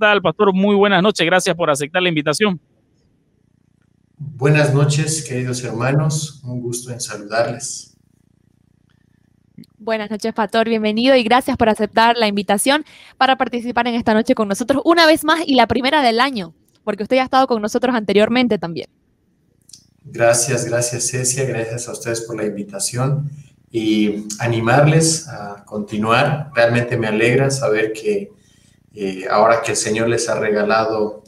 tal, pastor? Muy buenas noches, gracias por aceptar la invitación. Buenas noches, queridos hermanos, un gusto en saludarles. Buenas noches, pastor, bienvenido y gracias por aceptar la invitación para participar en esta noche con nosotros una vez más y la primera del año, porque usted ya ha estado con nosotros anteriormente también. Gracias Cecia, gracias a ustedes por la invitación y animarles a continuar. Realmente me alegra saber que ahora que el Señor les ha regalado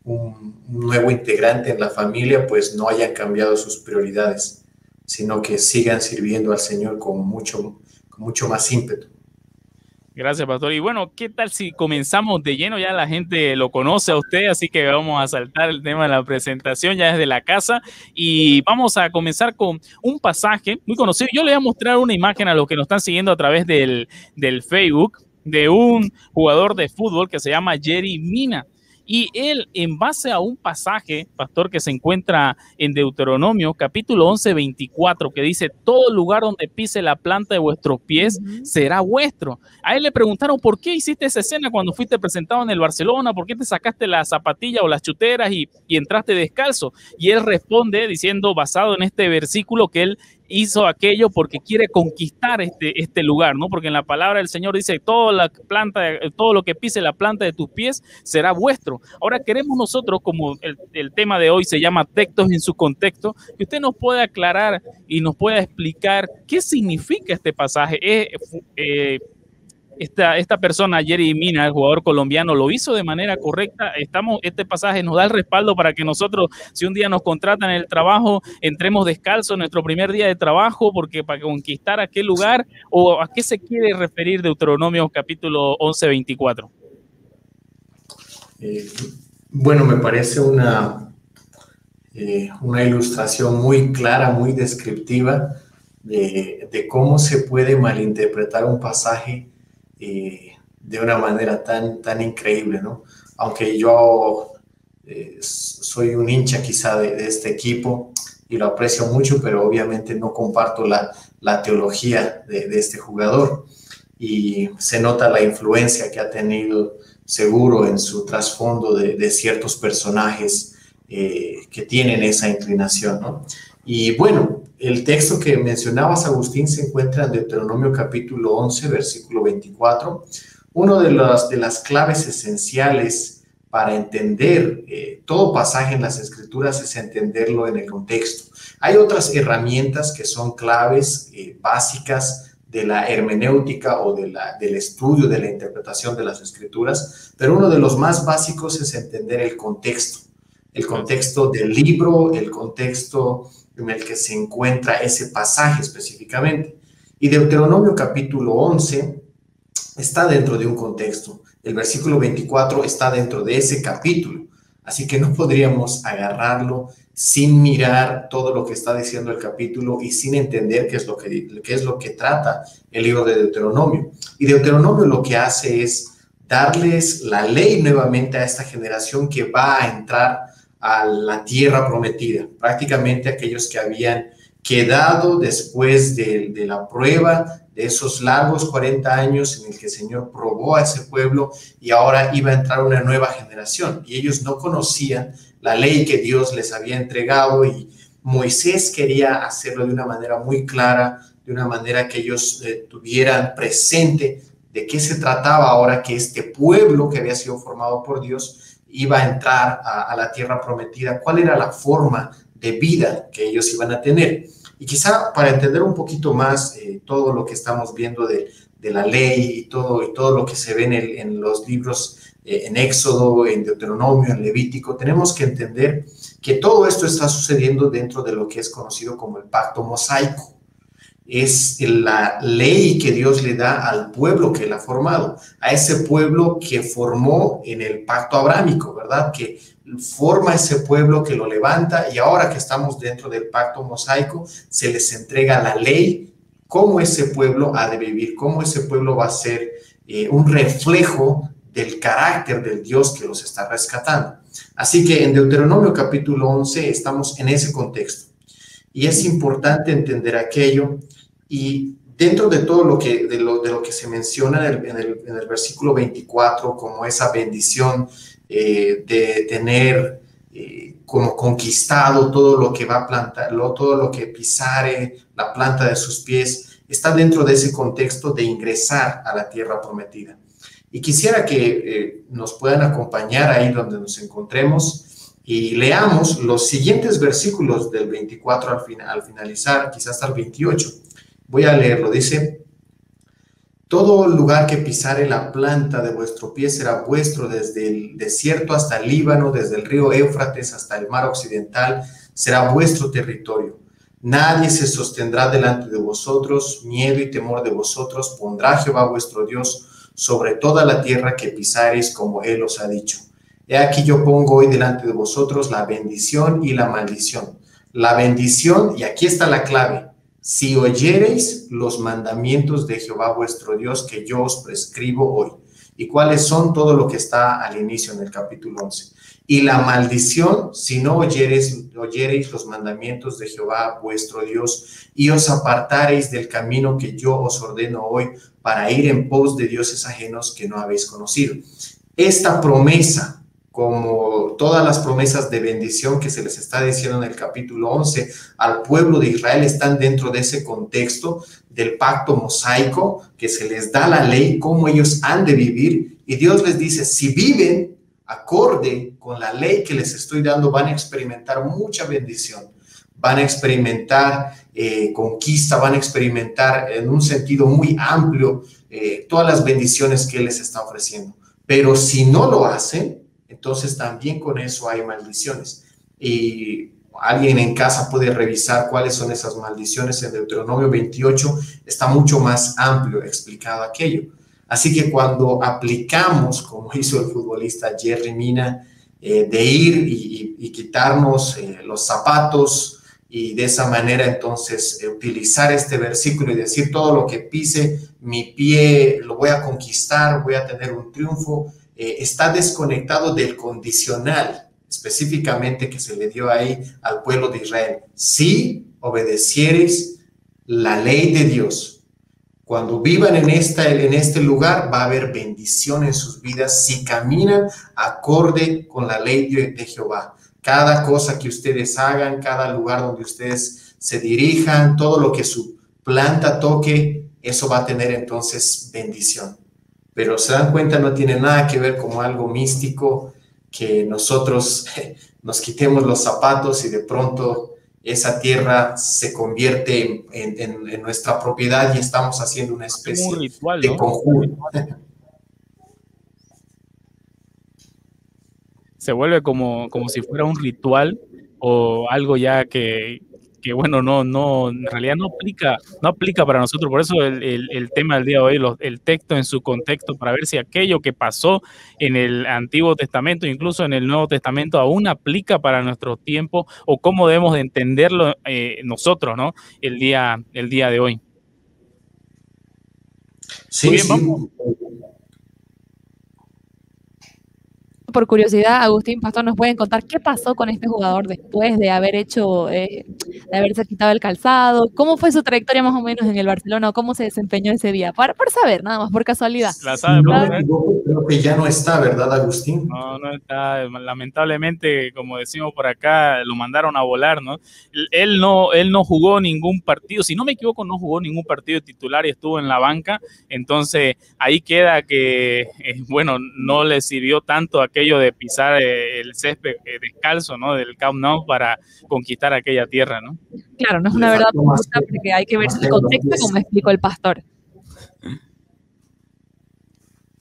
un nuevo integrante en la familia, pues no hayan cambiado sus prioridades, sino que sigan sirviendo al Señor con mucho más ímpetu. Gracias, pastor. Y bueno, ¿qué tal si comenzamos de lleno? Ya la gente lo conoce a usted, así que vamos a saltar el tema de la presentación ya desde la casa y vamos a comenzar con un pasaje muy conocido. Yo le voy a mostrar una imagen a los que nos están siguiendo a través del Facebook de un jugador de fútbol que se llama Yerry Mina. Y él, en base a un pasaje, pastor, que se encuentra en Deuteronomio, capítulo 11, 24, que dice, todo lugar donde pise la planta de vuestros pies será vuestro. A él le preguntaron, ¿por qué hiciste esa escena cuando fuiste presentado en el Barcelona? ¿Por qué te sacaste la zapatilla o las chuteras y entraste descalzo? Y él responde diciendo, basado en este versículo, que él hizo aquello porque quiere conquistar este lugar, ¿no? Porque en la palabra del Señor dice, todo lo que pise la planta de tus pies será vuestro. Ahora queremos nosotros, como el tema de hoy se llama textos en su contexto, que usted nos pueda aclarar y nos pueda explicar qué significa este pasaje. Esta persona, Yerry Mina, el jugador colombiano, lo hizo de manera correcta. Este pasaje nos da el respaldo para que nosotros, si un día nos contratan en el trabajo, entremos descalzos en nuestro primer día de trabajo, porque para conquistar aquel lugar, o a qué se quiere referir Deuteronomio capítulo 11, 24. Bueno, me parece una ilustración muy clara, muy descriptiva de cómo se puede malinterpretar un pasaje de una manera tan increíble, ¿no? Aunque yo soy un hincha quizá de este equipo y lo aprecio mucho, pero obviamente no comparto la teología de este jugador, y se nota la influencia que ha tenido seguro en su trasfondo de ciertos personajes que tienen esa inclinación, ¿no? Y bueno, el texto que mencionabas, Agustín, se encuentra en Deuteronomio capítulo 11, versículo 24. Una de las claves esenciales para entender todo pasaje en las Escrituras es entenderlo en el contexto. Hay otras herramientas que son claves básicas de la hermenéutica o del estudio, de la interpretación de las Escrituras, pero uno de los más básicos es entender el contexto del libro, el contexto en el que se encuentra ese pasaje específicamente. Y Deuteronomio capítulo 11 está dentro de un contexto. El versículo 24 está dentro de ese capítulo. Así que no podríamos agarrarlo sin mirar todo lo que está diciendo el capítulo y sin entender qué es lo que trata el libro de Deuteronomio. Y Deuteronomio lo que hace es darles la ley nuevamente a esta generación que va a entrar a la tierra prometida, prácticamente aquellos que habían quedado después de la prueba de esos largos 40 años en el que el Señor probó a ese pueblo, y ahora iba a entrar una nueva generación, y ellos no conocían la ley que Dios les había entregado, y Moisés quería hacerlo de una manera muy clara, de una manera que ellos tuvieran presente de qué se trataba ahora que este pueblo que había sido formado por Dios iba a entrar a la tierra prometida, cuál era la forma de vida que ellos iban a tener. Y quizá para entender un poquito más todo lo que estamos viendo de la ley y todo lo que se ve en los libros, en Éxodo, en Deuteronomio, en Levítico, tenemos que entender que todo esto está sucediendo dentro de lo que es conocido como el pacto mosaico. Es la ley que Dios le da al pueblo que él ha formado, a ese pueblo que formó en el pacto abrámico, ¿verdad? Que forma ese pueblo, que lo levanta, y ahora que estamos dentro del pacto mosaico, se les entrega la ley, cómo ese pueblo ha de vivir, cómo ese pueblo va a ser un reflejo del carácter del Dios que los está rescatando. Así que en Deuteronomio capítulo 11 estamos en ese contexto. Y es importante entender aquello, y dentro de todo lo que, de lo que se menciona en el versículo 24, como esa bendición de tener como conquistado todo lo que va a plantar, todo lo que pisare la planta de sus pies, está dentro de ese contexto de ingresar a la tierra prometida. Y quisiera que nos puedan acompañar ahí donde nos encontremos y leamos los siguientes versículos del 24 al finalizar, quizás hasta el 28. Voy a leerlo, dice: todo lugar que pisare la planta de vuestro pie será vuestro, desde el desierto hasta el Líbano, desde el río Éufrates hasta el mar occidental, será vuestro territorio. Nadie se sostendrá delante de vosotros, miedo y temor de vosotros pondrá Jehová vuestro Dios sobre toda la tierra que pisareis, como él os ha dicho. He aquí yo pongo hoy delante de vosotros la bendición y la maldición. La bendición, y aquí está la clave: si oyereis los mandamientos de Jehová vuestro Dios que yo os prescribo hoy. ¿Y cuáles son? Todo lo que está al inicio en el capítulo 11. Y la maldición, si no oyereis los mandamientos de Jehová vuestro Dios y os apartareis del camino que yo os ordeno hoy para ir en pos de dioses ajenos que no habéis conocido. Esta promesa, como todas las promesas de bendición que se les está diciendo en el capítulo 11 al pueblo de Israel, están dentro de ese contexto del pacto mosaico, que se les da la ley, cómo ellos han de vivir, y Dios les dice: si viven acorde con la ley que les estoy dando, van a experimentar mucha bendición, van a experimentar conquista, van a experimentar en un sentido muy amplio todas las bendiciones que Él les está ofreciendo. Pero si no lo hacen, entonces también con eso hay maldiciones. Y alguien en casa puede revisar cuáles son esas maldiciones. En Deuteronomio 28 está mucho más amplio explicado aquello. Así que cuando aplicamos, como hizo el futbolista Jerry Mina, de ir y quitarnos los zapatos y de esa manera entonces utilizar este versículo y decir: todo lo que pise mi pie lo voy a conquistar, voy a tener un triunfo, está desconectado del condicional específicamente que se le dio ahí al pueblo de Israel. Si obedeciereis la ley de Dios, cuando vivan en este lugar, va a haber bendición en sus vidas si caminan acorde con la ley de Jehová. Cada cosa que ustedes hagan, cada lugar donde ustedes se dirijan, todo lo que su planta toque, eso va a tener entonces bendición. Pero se dan cuenta, no tiene nada que ver con algo místico, que nosotros nos quitemos los zapatos y de pronto esa tierra se convierte en nuestra propiedad y estamos haciendo una especie un ritual, de ¿no? conjuro. Se vuelve como si fuera un ritual o algo ya que bueno, no, en realidad no aplica para nosotros. Por eso el tema del día de hoy, el texto en su contexto, para ver si aquello que pasó en el Antiguo Testamento, incluso en el Nuevo Testamento, aún aplica para nuestro tiempo, o cómo debemos de entenderlo nosotros, ¿no? El día de hoy. Sí, muy bien, sí. vamos. Por curiosidad, Agustín, Pastor, ¿nos pueden contar qué pasó con este jugador después de haber de haberse quitado el calzado? ¿Cómo fue su trayectoria más o menos en el Barcelona o cómo se desempeñó ese día? Por saber, nada más, por casualidad. La sabe, no me equivoco, creo que ya no está, ¿verdad, Agustín? No está. Lamentablemente, como decimos por acá, lo mandaron a volar, ¿no? Él no jugó ningún partido, si no me equivoco, no jugó ningún partido titular y estuvo en la banca. Entonces, ahí queda que, bueno, no le sirvió tanto aquello de pisar el césped descalzo, ¿no? Del Camp Nou para conquistar aquella tierra, ¿no? Claro, no es una verdad absoluta porque hay que ver el contexto, como explicó el pastor.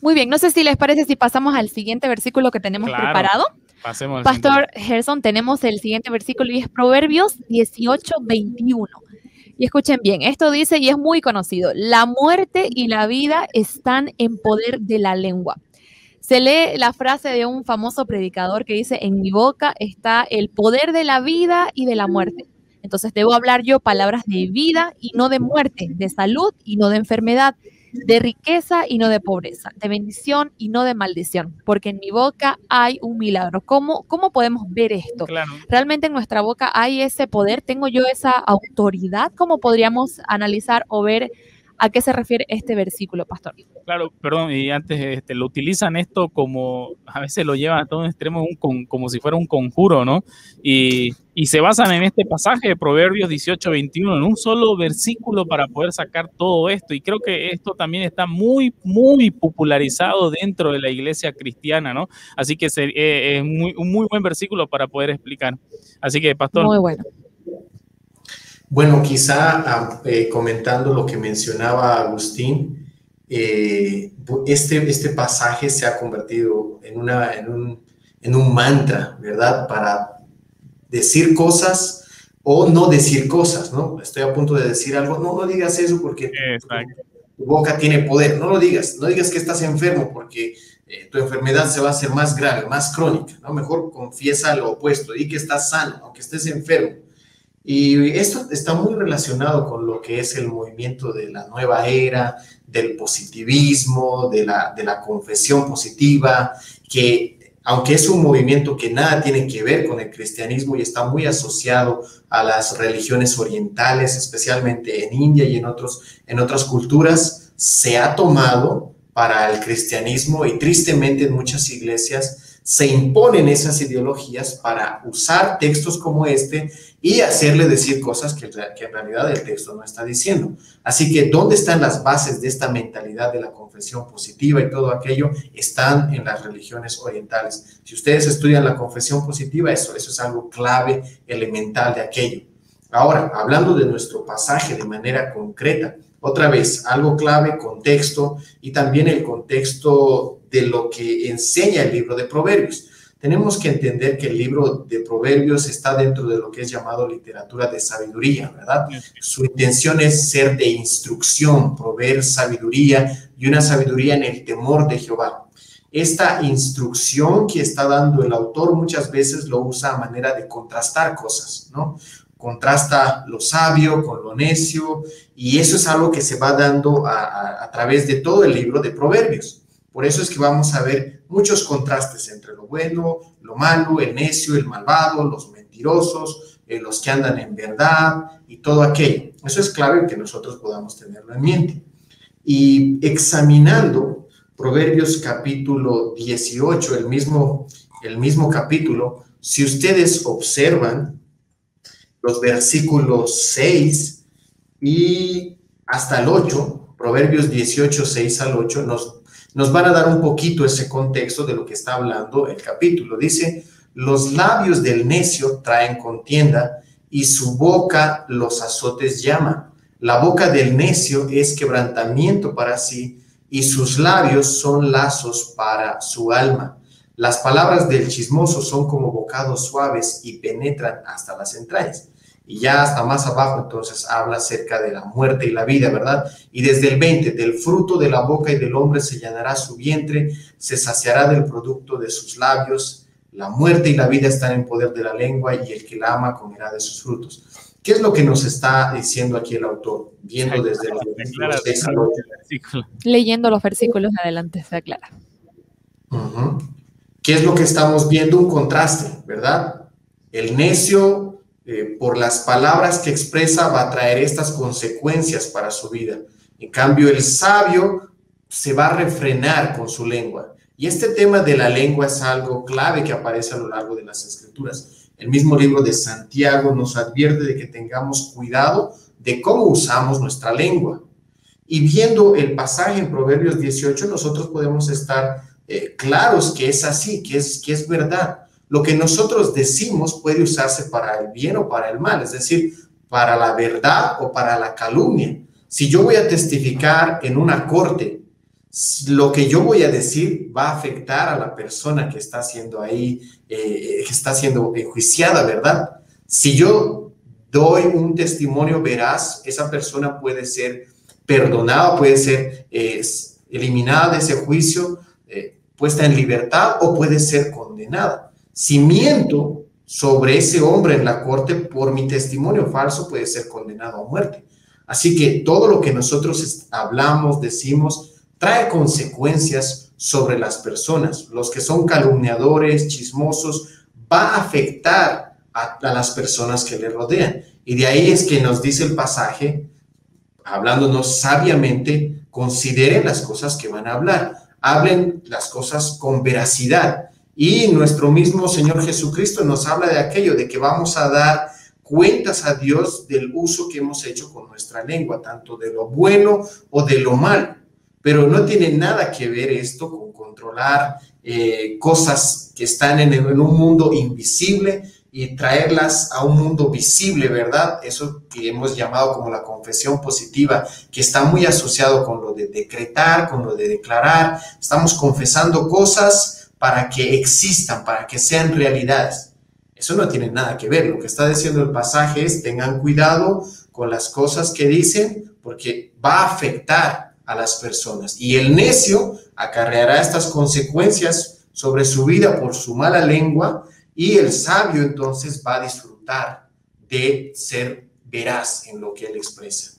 Muy bien, no sé si les parece si pasamos al siguiente versículo que tenemos preparado. Pasemos al Pastor Gerson, tenemos el siguiente versículo y es Proverbios 18:21. Y escuchen bien, esto dice y es muy conocido: la muerte y la vida están en poder de la lengua. Se lee la frase de un famoso predicador que dice: en mi boca está el poder de la vida y de la muerte. Entonces debo hablar yo palabras de vida y no de muerte, de salud y no de enfermedad, de riqueza y no de pobreza, de bendición y no de maldición, porque en mi boca hay un milagro. ¿Cómo podemos ver esto? Claro. ¿Realmente en nuestra boca hay ese poder? ¿Tengo yo esa autoridad? ¿Cómo podríamos analizar o ver ¿A qué se refiere este versículo, pastor? Claro, perdón, y antes lo utilizan esto como, a veces lo llevan a todo un extremo, como si fuera un conjuro, ¿no? Y se basan en este pasaje de Proverbios 18:21, en un solo versículo para poder sacar todo esto. Y creo que esto también está muy, muy popularizado dentro de la iglesia cristiana, ¿no? Así que es un muy buen versículo para poder explicar. Así que, pastor. Muy bueno. Bueno, quizá comentando lo que mencionaba Agustín, este pasaje se ha convertido en un mantra, ¿verdad? Para decir cosas o no decir cosas, ¿no? Estoy a punto de decir algo, no digas eso porque tu boca tiene poder, no lo digas, no digas que estás enfermo porque tu enfermedad se va a hacer más grave, más crónica, ¿no? Mejor confiesa lo opuesto, di que estás sano, aunque estés enfermo. Y esto está muy relacionado con lo que es el movimiento de la nueva era, del positivismo, de la confesión positiva, que aunque es un movimiento que nada tiene que ver con el cristianismo y está muy asociado a las religiones orientales, especialmente en India y en otras culturas, se ha tomado para el cristianismo y tristemente en muchas iglesias se imponen esas ideologías para usar textos como este y hacerle decir cosas que en realidad el texto no está diciendo. Así que, ¿dónde están las bases de esta mentalidad de la confesión positiva y todo aquello? Están en las religiones orientales. Si ustedes estudian la confesión positiva, eso es algo clave, elemental de aquello. Ahora, hablando de nuestro pasaje de manera concreta, otra vez, algo clave, contexto y también el contexto de lo que enseña el libro de Proverbios. Tenemos que entender que el libro de Proverbios está dentro de lo que es llamado literatura de sabiduría, ¿verdad? Su intención es ser de instrucción, proveer sabiduría y una sabiduría en el temor de Jehová. Esta instrucción que está dando el autor muchas veces lo usa a manera de contrastar cosas, ¿no? Contrasta lo sabio con lo necio y eso es algo que se va dando a través de todo el libro de Proverbios. Por eso es que vamos a ver muchos contrastes entre lo bueno, lo malo, el necio, el malvado, los mentirosos, los que andan en verdad y todo aquello. Eso es clave que nosotros podamos tenerlo en mente. Y examinando Proverbios capítulo 18, el mismo capítulo, si ustedes observan los versículos 6 y hasta el 8, Proverbios 18, 6 al 8, nos van a dar un poquito ese contexto de lo que está hablando el capítulo. Dice, los labios del necio traen contienda y su boca los azotes llama. La boca del necio es quebrantamiento para sí y sus labios son lazos para su alma. Las palabras del chismoso son como bocados suaves y penetran hasta las entrañas. Y ya hasta más abajo entonces habla acerca de la muerte y la vida, ¿verdad? Y desde el 20, del fruto de la boca y del hombre se llenará su vientre, se saciará del producto de sus labios. La muerte y la vida están en poder de la lengua y el que la ama comerá de sus frutos. ¿Qué es lo que nos está diciendo aquí el autor? Viendo desde los 6 al 8. Leyendo los versículos adelante se aclara. ¿Qué es lo que estamos viendo? Un contraste, ¿verdad? El necio, por las palabras que expresa, va a traer estas consecuencias para su vida. En cambio, el sabio se va a refrenar con su lengua. Y este tema de la lengua es algo clave que aparece a lo largo de las Escrituras. El mismo libro de Santiago nos advierte de que tengamos cuidado de cómo usamos nuestra lengua. Y viendo el pasaje en Proverbios 18, nosotros podemos estar claros que es así, que es verdad. Lo que nosotros decimos puede usarse para el bien o para el mal, es decir, para la verdad o para la calumnia. Si yo voy a testificar en una corte, lo que yo voy a decir va a afectar a la persona que está siendo ahí, que está siendo enjuiciada, ¿verdad? Si yo doy un testimonio veraz, esa persona puede ser perdonada, puede ser eliminada de ese juicio, puesta en libertad o puede ser condenada. Si miento sobre ese hombre en la corte por mi testimonio falso, puede ser condenado a muerte. Así que todo lo que nosotros hablamos, decimos, trae consecuencias sobre las personas. Los que son calumniadores, chismosos, va a afectar a las personas que le rodean. Y de ahí es que nos dice el pasaje, hablándonos sabiamente, consideren las cosas que van a hablar, hablen las cosas con veracidad. Y nuestro mismo Señor Jesucristo nos habla de aquello, de que vamos a dar cuentas a Dios del uso que hemos hecho con nuestra lengua, tanto de lo bueno o de lo malo. Pero no tiene nada que ver esto con controlar cosas que están en un mundo invisible y traerlas a un mundo visible, ¿verdad? Eso que hemos llamado como la confesión positiva, que está muy asociado con lo de decretar, con lo de declarar. Estamos confesando cosas para que existan, para que sean realidades. Eso no tiene nada que ver. Lo que está diciendo el pasaje es: tengan cuidado con las cosas que dicen, porque va a afectar a las personas. Y el necio acarreará estas consecuencias sobre su vida por su mala lengua, y el sabio entonces va a disfrutar de ser veraz en lo que él expresa.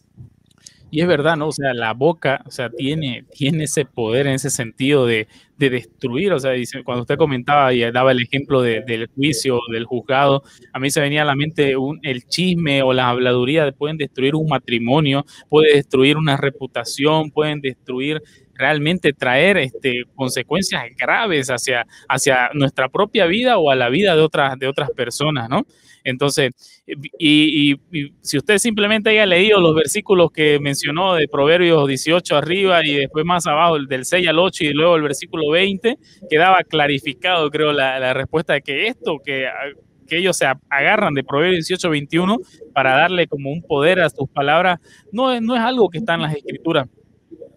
Y es verdad, ¿no? O sea, la boca, o sea, tiene ese poder en ese sentido de destruir. O sea, dice, cuando usted comentaba y daba el ejemplo del juicio, del juzgado, a mí se venía a la mente el chisme o la habladuría pueden destruir un matrimonio, puede destruir una reputación, pueden destruir, realmente traer consecuencias graves hacia nuestra propia vida o a la vida de otras personas, ¿no? Entonces, y si usted simplemente haya leído los versículos que mencionó de Proverbios 18 arriba y después más abajo del 6 al 8 y luego el versículo 20, quedaba clarificado, creo, la respuesta de que que ellos se agarran de Proverbios 18, 21 para darle como un poder a sus palabras, no es algo que está en las Escrituras.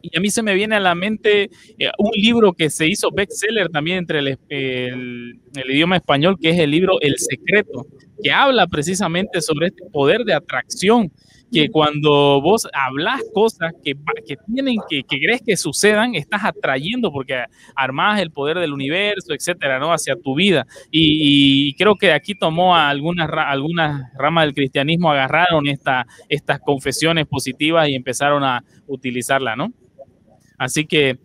Y a mí se me viene a la mente un libro que se hizo bestseller también entre el idioma español, que es el libro El Secreto, que habla precisamente sobre este poder de atracción, que cuando vos hablas cosas que crees que sucedan, estás atrayendo porque armás el poder del universo, etcétera, ¿no? Hacia tu vida. Y creo que aquí tomó a algunas ramas del cristianismo, agarraron estas confesiones positivas y empezaron a utilizarla, ¿no? Así que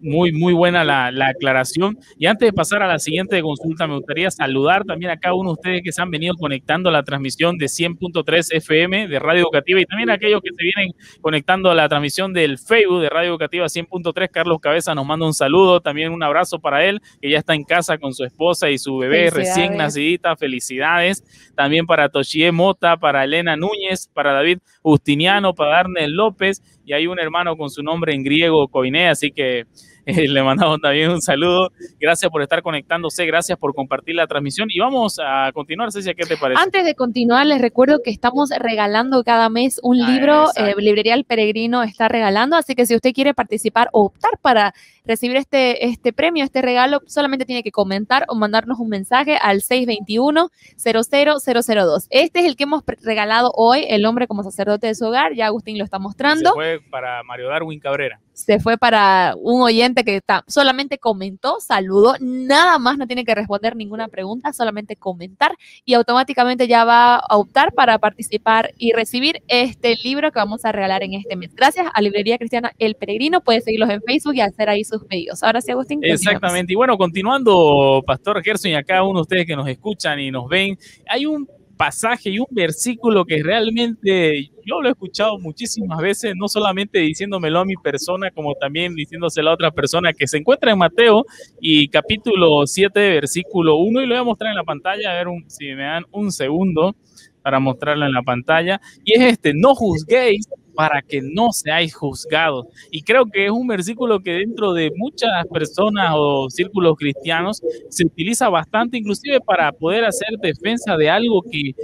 muy, muy buena la aclaración. Y antes de pasar a la siguiente consulta, me gustaría saludar también a cada uno de ustedes que se han venido conectando a la transmisión de 100.3 FM de Radio Educativa, y también a aquellos que se vienen conectando a la transmisión del Facebook de Radio Educativa 100.3. Carlos Cabeza nos manda un saludo, también un abrazo para él, que ya está en casa con su esposa y su bebé recién nacidita. Felicidades. También para Toshie Mota, para Elena Núñez, para David Justiniano, para Darnel López, y hay un hermano con su nombre en griego, Koiné, así que le mandamos también un saludo. Gracias por estar conectándose, gracias por compartir la transmisión, y vamos a continuar. Cecia, ¿qué te parece? Antes de continuar, les recuerdo que estamos regalando cada mes un libro. Librería El Peregrino está regalando, así que si usted quiere participar o optar para recibir este premio, este regalo, solamente tiene que comentar o mandarnos un mensaje al 621-00002. Este es el que hemos regalado hoy, El hombre como sacerdote de su hogar. Ya Agustín lo está mostrando. Se fue para Mario Darwin Cabrera. Se fue para un oyente que solamente comentó, saludó, nada más, no tiene que responder ninguna pregunta, solamente comentar, y automáticamente ya va a optar para participar y recibir este libro que vamos a regalar en este mes. Gracias a Librería Cristiana El Peregrino. Puedes seguirlos en Facebook y hacer ahí sus pedidos. Ahora sí, Agustín. Exactamente. Y bueno, continuando, Pastor Gerson, y a cada uno de ustedes que nos escuchan y nos ven, hay un pasaje y un versículo que realmente yo lo he escuchado muchísimas veces, no solamente diciéndomelo a mi persona, como también diciéndoselo a otra persona, que se encuentra en Mateo y capítulo 7, versículo 1, y lo voy a mostrar en la pantalla, a ver si me dan un segundo para mostrarlo en la pantalla, y es no juzguéis para que no seáis juzgados. Y creo que es un versículo que dentro de muchas personas o círculos cristianos se utiliza bastante, inclusive para poder hacer defensa de algo que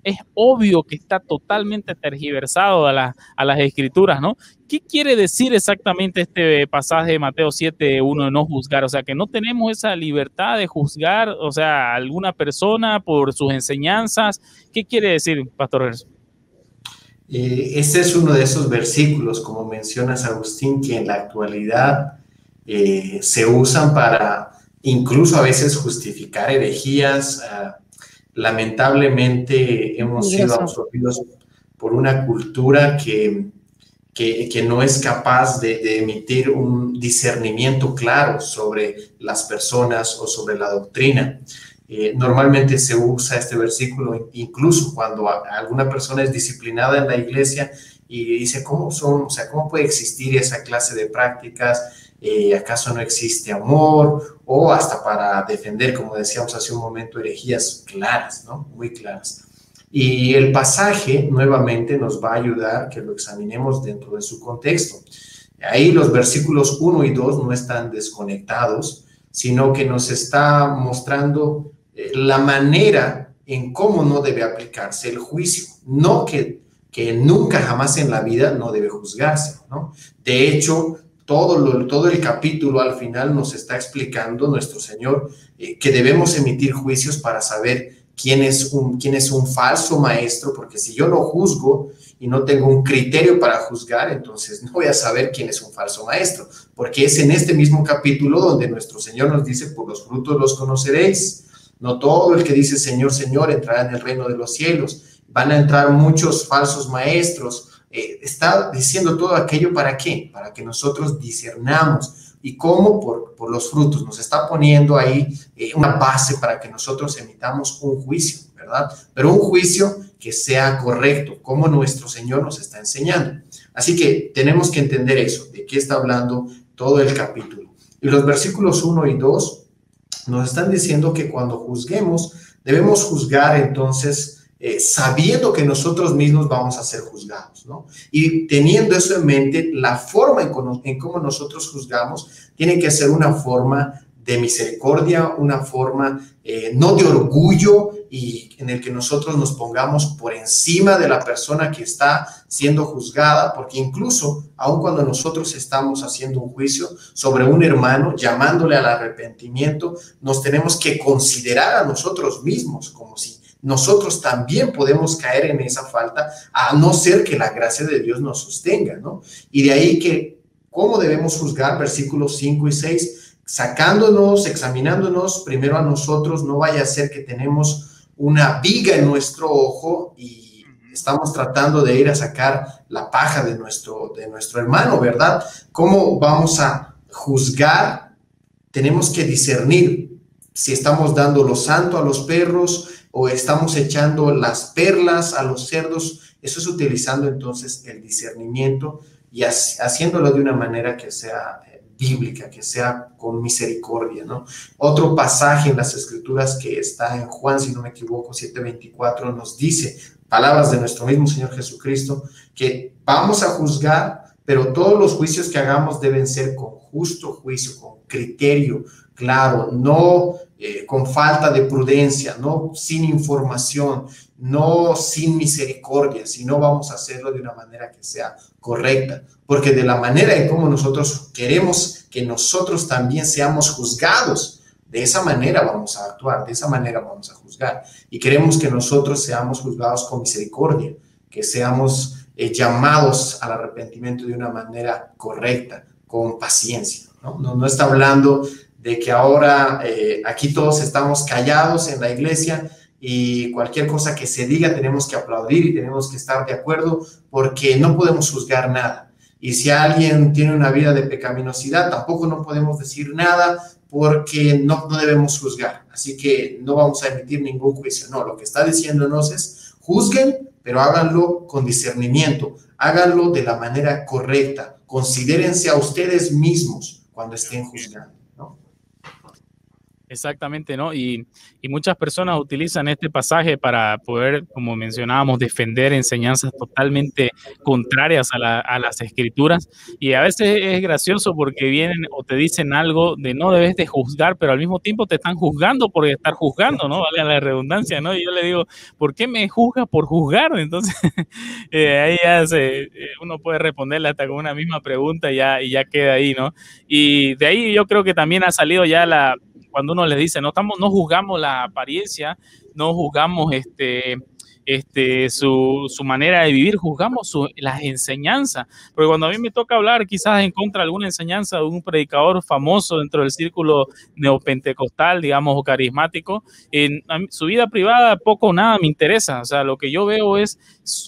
es obvio que está totalmente tergiversado a las escrituras, ¿no? ¿Qué quiere decir exactamente este pasaje de Mateo 7:1 de no juzgar? O sea, que no tenemos esa libertad de juzgar, o sea, a alguna persona por sus enseñanzas. ¿Qué quiere decir, Pastor Gerson? Este es uno de esos versículos, como mencionas, Agustín, que en la actualidad se usan para incluso a veces justificar herejías. Lamentablemente hemos sido absorbidos por una cultura que no es capaz de emitir un discernimiento claro sobre las personas o sobre la doctrina. Normalmente se usa este versículo incluso cuando alguna persona es disciplinada en la iglesia y dice, ¿cómo son? O sea, ¿cómo puede existir esa clase de prácticas? ¿Acaso no existe amor? O hasta para defender, como decíamos hace un momento, herejías claras, ¿no? Muy claras. Y el pasaje nuevamente nos va a ayudar que lo examinemos dentro de su contexto. Ahí los versículos 1 y 2 no están desconectados, sino que nos está mostrando la manera en cómo no debe aplicarse el juicio. No que nunca jamás en la vida no debe juzgarse, ¿no? De hecho, todo el capítulo al final nos está explicando nuestro Señor que debemos emitir juicios para saber quién es un falso maestro, porque si yo no juzgo y no tengo un criterio para juzgar, entonces no voy a saber quién es un falso maestro, porque es en este mismo capítulo donde nuestro Señor nos dice, por los frutos los conoceréis. No todo el que dice Señor, Señor entrará en el reino de los cielos. Van a entrar muchos falsos maestros. Está diciendo todo aquello ¿para qué? Para que nosotros discernamos. ¿Y cómo? Por los frutos. Nos está poniendo ahí una base para que nosotros emitamos un juicio, ¿verdad? Pero un juicio que sea correcto, como nuestro Señor nos está enseñando. Así que tenemos que entender eso, de qué está hablando todo el capítulo. Y los versículos 1 y 2 nos están diciendo que cuando juzguemos, debemos juzgar entonces sabiendo que nosotros mismos vamos a ser juzgados, ¿no? Y teniendo eso en mente, la forma en cómo nosotros juzgamos tiene que ser una forma de misericordia, una forma no de orgullo y en el que nosotros nos pongamos por encima de la persona que está siendo juzgada, porque incluso aun cuando nosotros estamos haciendo un juicio sobre un hermano, llamándole al arrepentimiento, nos tenemos que considerar a nosotros mismos como si nosotros también podemos caer en esa falta, a no ser que la gracia de Dios nos sostenga, ¿no? Y de ahí que, ¿cómo debemos juzgar? Versículos 5 y 6, sacándonos, examinándonos primero a nosotros, no vaya a ser que tenemos una viga en nuestro ojo y estamos tratando de ir a sacar la paja de nuestro hermano, ¿verdad? ¿Cómo vamos a juzgar? Tenemos que discernir si estamos dando lo santo a los perros o estamos echando las perlas a los cerdos. Eso es utilizando entonces el discernimiento y haciéndolo de una manera que sea bíblica, que sea con misericordia, ¿no? Otro pasaje en las Escrituras que está en Juan, si no me equivoco, 7:24, nos dice, palabras de nuestro mismo Señor Jesucristo, que vamos a juzgar, pero todos los juicios que hagamos deben ser con justo juicio, con criterio claro, no con falta de prudencia, no sin información, no sin misericordia, sino vamos a hacerlo de una manera que sea correcta, porque de la manera en cómo nosotros queremos que nosotros también seamos juzgados, de esa manera vamos a actuar, de esa manera vamos a juzgar, y queremos que nosotros seamos juzgados con misericordia, que seamos llamados al arrepentimiento de una manera correcta, con paciencia, ¿no? No está hablando de que ahora aquí todos estamos callados en la iglesia y cualquier cosa que se diga tenemos que aplaudir y tenemos que estar de acuerdo porque no podemos juzgar nada. Y si alguien tiene una vida de pecaminosidad, tampoco no podemos decir nada porque no debemos juzgar. Así que no vamos a emitir ningún juicio. No, lo que está diciéndonos es juzguen, pero háganlo con discernimiento, háganlo de la manera correcta. Considérense a ustedes mismos cuando estén juzgando, ¿no? Exactamente, ¿no? Y muchas personas utilizan este pasaje para poder, como mencionábamos, defender enseñanzas totalmente contrarias a las escrituras. Y a veces es gracioso porque vienen o te dicen algo de no debes de juzgar, pero al mismo tiempo te están juzgando por estar juzgando, ¿no? Vale la redundancia, ¿no? Y yo le digo, ¿por qué me juzgas por juzgar? Entonces, ahí ya uno puede responderle hasta con una misma pregunta y ya queda ahí, ¿no? Y de ahí yo creo que también ha salido ya cuando uno les dice, no juzgamos la apariencia, no juzgamos su manera de vivir, juzgamos las enseñanzas. Porque cuando a mí me toca hablar quizás en contra de alguna enseñanza de un predicador famoso dentro del círculo neopentecostal, digamos, o carismático, en su vida privada poco o nada me interesa. O sea, lo que yo veo es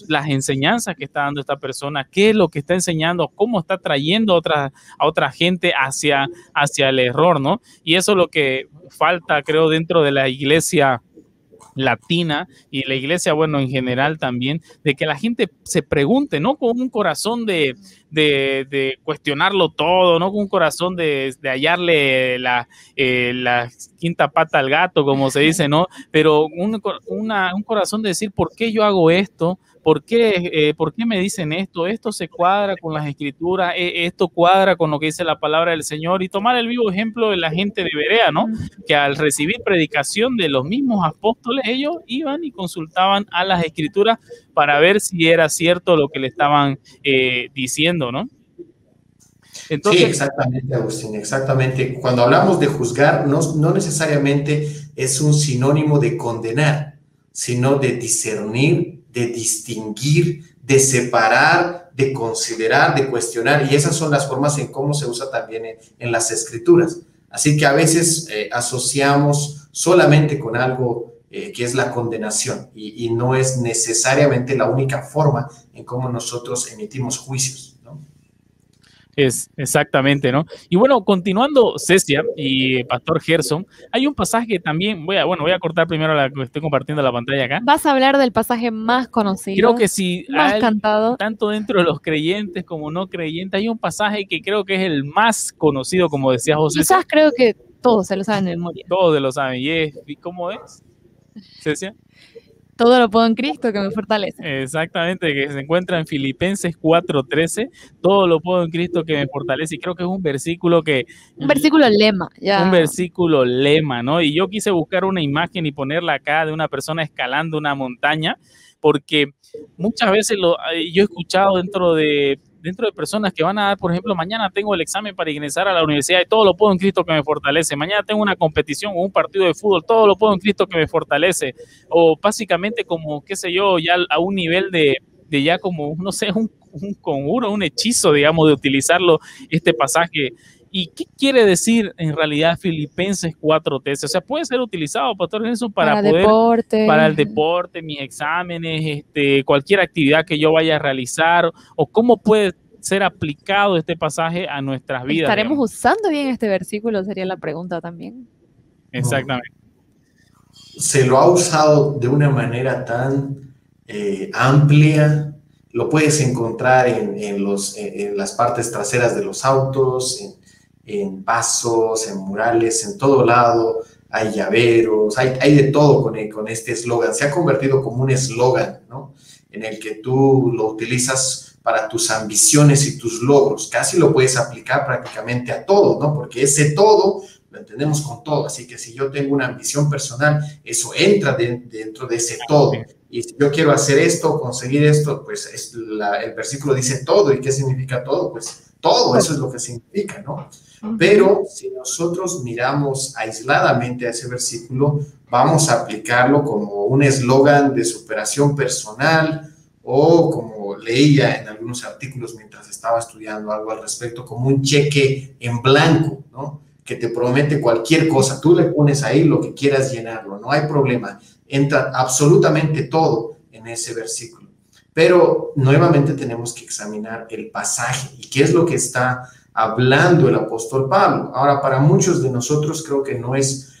las enseñanzas que está dando esta persona, qué es lo que está enseñando, cómo está trayendo a otra gente hacia el error, ¿no? Y eso es lo que falta, creo, dentro de la iglesia latina y la iglesia, bueno, en general también, de que la gente se pregunte, no con un corazón de cuestionarlo todo, no con un corazón de hallarle la quinta pata al gato, como se dice, ¿no? Pero un corazón de decir, ¿por qué yo hago esto? ¿Por qué me dicen esto? Esto se cuadra con las escrituras, esto cuadra con lo que dice la palabra del Señor, y tomar el vivo ejemplo de la gente de Berea, ¿no? Que al recibir predicación de los mismos apóstoles, ellos iban y consultaban a las escrituras para ver si era cierto lo que le estaban diciendo, ¿no? Entonces, sí, exactamente, Agustín, exactamente. Cuando hablamos de juzgar, no necesariamente es un sinónimo de condenar, sino de discernir, de distinguir, de separar, de considerar, de cuestionar, y esas son las formas en cómo se usa también en las escrituras. Así que a veces asociamos solamente con algo que es la condenación, y no es necesariamente la única forma en cómo nosotros emitimos juicios, ¿no? Es exactamente, ¿no? Y bueno, continuando, Cecia y Pastor Gerson, hay un pasaje que también, voy a cortar primero la que estoy compartiendo la pantalla acá. Vas a hablar del pasaje más conocido. Creo que sí, más cantado. Tanto dentro de los creyentes como no creyentes, hay un pasaje que creo que es el más conocido, como decía José. Quizás creo que todos se lo saben de memoria. Todos se lo saben. ¿Y cómo es, Cecia? Todo lo puedo en Cristo que me fortalece. Exactamente, que se encuentra en Filipenses 4:13. Todo lo puedo en Cristo que me fortalece. Y creo que es un versículo que... Un versículo lema. Ya. Un versículo lema, ¿no? Y yo quise buscar una imagen y ponerla acá de una persona escalando una montaña, porque muchas veces yo he escuchado dentro de personas que van a dar, por ejemplo, mañana tengo el examen para ingresar a la universidad y todo lo puedo en Cristo que me fortalece. Mañana tengo una competición o un partido de fútbol, todo lo puedo en Cristo que me fortalece. O básicamente como, qué sé yo, ya a un nivel de ya como, no sé, un conjuro, un hechizo, digamos, de utilizarlo, este pasaje. ¿Y qué quiere decir en realidad Filipenses 4:13? O sea, puede ser utilizado, Pastor Gerson, para el deporte, mis exámenes, cualquier actividad que yo vaya a realizar, o cómo puede ser aplicado este pasaje a nuestras vidas. ¿Estaremos usando bien este versículo? Sería la pregunta también. Exactamente. Se lo ha usado de una manera tan amplia. Lo puedes encontrar en las partes traseras de los autos, en vasos, en murales, en todo lado. Hay llaveros, hay de todo con este eslogan. Se ha convertido como un eslogan, ¿no? En el que tú lo utilizas para tus ambiciones y tus logros. Casi lo puedes aplicar prácticamente a todo, ¿no? Porque ese todo lo entendemos con todo. Así que si yo tengo una ambición personal, eso entra dentro de ese todo. Y si yo quiero hacer esto, conseguir esto, pues el versículo dice todo. ¿Y qué significa todo? Pues todo, eso es lo que significa, ¿no? Pero si nosotros miramos aisladamente a ese versículo, vamos a aplicarlo como un eslogan de superación personal, o como leía en algunos artículos mientras estaba estudiando algo al respecto, como un cheque en blanco, ¿no? Que te promete cualquier cosa. Tú le pones ahí lo que quieras llenarlo, no hay problema. Entra absolutamente todo en ese versículo. Pero nuevamente tenemos que examinar el pasaje y qué es lo que está hablando el apóstol Pablo. Ahora, para muchos de nosotros creo que no es